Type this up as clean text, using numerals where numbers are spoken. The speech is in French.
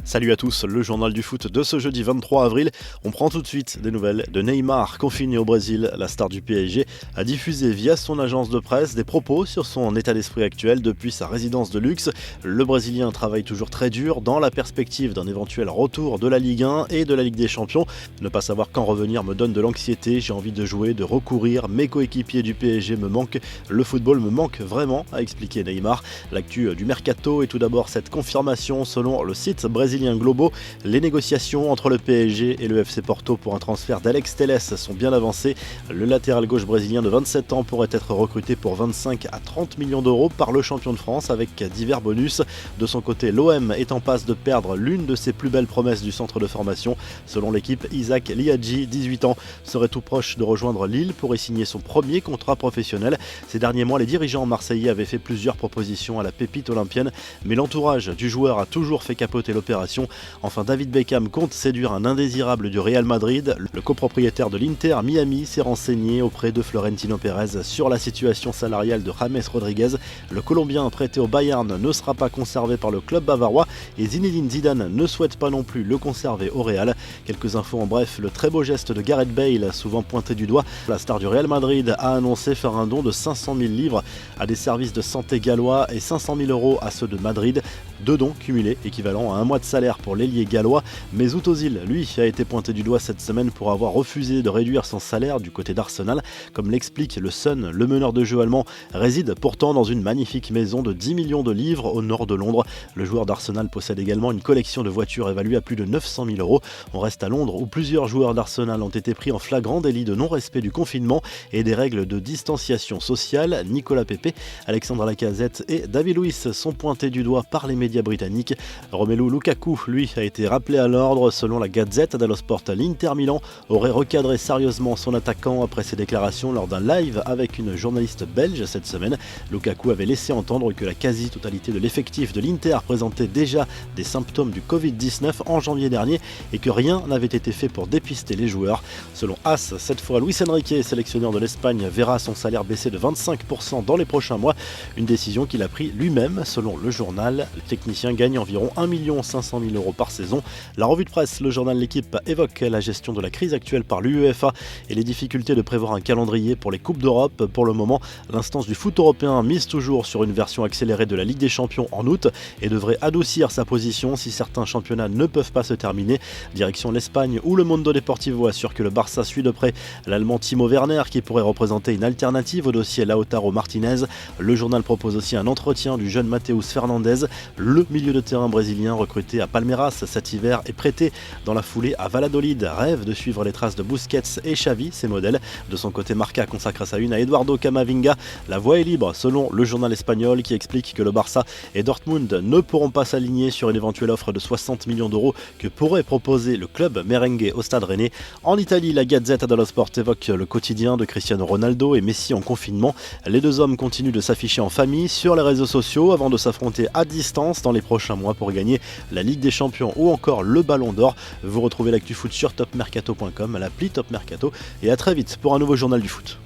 Salut à tous, le journal du foot de ce jeudi 23 avril. On prend tout de suite des nouvelles de Neymar, confiné au Brésil. La star du PSG a diffusé via son agence de presse des propos sur son état d'esprit actuel depuis sa résidence de luxe. Le Brésilien travaille toujours très dur dans la perspective d'un éventuel retour de la Ligue 1 et de la Ligue des Champions. Ne pas savoir quand revenir me donne de l'anxiété, j'ai envie de jouer, de recourir, mes coéquipiers du PSG me manquent, le football me manque vraiment, a expliqué Neymar. L'actu du mercato est tout d'abord cette confirmation selon le site brésilien Globo. Les négociations entre le PSG et le FC Porto pour un transfert d'Alex Telles sont bien avancées. Le latéral gauche brésilien de 27 ans pourrait être recruté pour 25 à 30 millions d'euros par le champion de France avec divers bonus. De son côté, l'OM est en passe de perdre l'une de ses plus belles promesses du centre de formation. Selon l'équipe, Isaac Liadji, 18 ans, serait tout proche de rejoindre Lille pour y signer son premier contrat professionnel. Ces derniers mois, les dirigeants marseillais avaient fait plusieurs propositions à la pépite olympienne, mais l'entourage du joueur a toujours fait capoter l'opération. Enfin, David Beckham compte séduire un indésirable du Real Madrid. Le copropriétaire de l'Inter Miami s'est renseigné auprès de Florentino Pérez sur la situation salariale de James Rodriguez. Le Colombien prêté au Bayern ne sera pas conservé par le club bavarois et Zinedine Zidane ne souhaite pas non plus le conserver au Real. Quelques infos en bref, le très beau geste de Gareth Bale, souvent pointé du doigt. La star du Real Madrid a annoncé faire un don de 500 000 livres à des services de santé gallois et 500 000 euros à ceux de Madrid. Deux dons cumulés équivalent à un mois de salaire pour l'ailier gallois. Mesut Ozil, lui, a été pointé du doigt cette semaine pour avoir refusé de réduire son salaire du côté d'Arsenal. Comme l'explique le Sun, le meneur de jeu allemand réside pourtant dans une magnifique maison de 10 millions de livres au nord de Londres. Le joueur d'Arsenal possède également une collection de voitures évaluée à plus de 900 000 euros. On reste à Londres où plusieurs joueurs d'Arsenal ont été pris en flagrant délit de non-respect du confinement et des règles de distanciation sociale. Nicolas Pepe, Alexandre Lacazette et David Luiz sont pointés du doigt par les médias britanniques. Romelu Lukaku, lui, a été rappelé à l'ordre. Selon la Gazzetta dello Sport, l'Inter Milan aurait recadré sérieusement son attaquant après ses déclarations lors d'un live avec une journaliste belge cette semaine. Lukaku avait laissé entendre que la quasi-totalité de l'effectif de l'Inter présentait déjà des symptômes du Covid-19 en janvier dernier et que rien n'avait été fait pour dépister les joueurs. Selon AS, cette fois, Luis Enrique, sélectionneur de l'Espagne, verra son salaire baisser de 25% dans les prochains mois. Une décision qu'il a prise lui-même, selon le journal. Le technicien gagne environ 1 500 000 euros par saison. La revue de presse, le journal L'Équipe évoque la gestion de la crise actuelle par l'UEFA et les difficultés de prévoir un calendrier pour les Coupes d'Europe. Pour le moment, l'instance du foot européen mise toujours sur une version accélérée de la Ligue des Champions en août et devrait adoucir sa position si certains championnats ne peuvent pas se terminer. Direction l'Espagne où le Mundo Deportivo assure que le Barça suit de près l'Allemand Timo Werner qui pourrait représenter une alternative au dossier Lautaro Martinez. Le journal propose aussi un entretien du jeune Matheus Fernandes, le milieu de terrain brésilien recruté à Palmeiras cet hiver et prêté dans la foulée à Valladolid. Rêve de suivre les traces de Busquets et Xavi, ses modèles. De son côté, Marca consacre sa une à Eduardo Camavinga. La voie est libre selon le journal espagnol qui explique que le Barça et Dortmund ne pourront pas s'aligner sur une éventuelle offre de 60 millions d'euros que pourrait proposer le club merengue au Stade Rennais. En Italie, la Gazzetta dello Sport évoque le quotidien de Cristiano Ronaldo et Messi en confinement. Les deux hommes continuent de s'afficher en famille sur les réseaux sociaux avant de s'affronter à distance dans les prochains mois pour gagner la Ligue des Champions ou encore le Ballon d'Or. Vous retrouvez l'actu foot sur topmercato.com, l'appli Top Mercato et à très vite pour un nouveau journal du foot.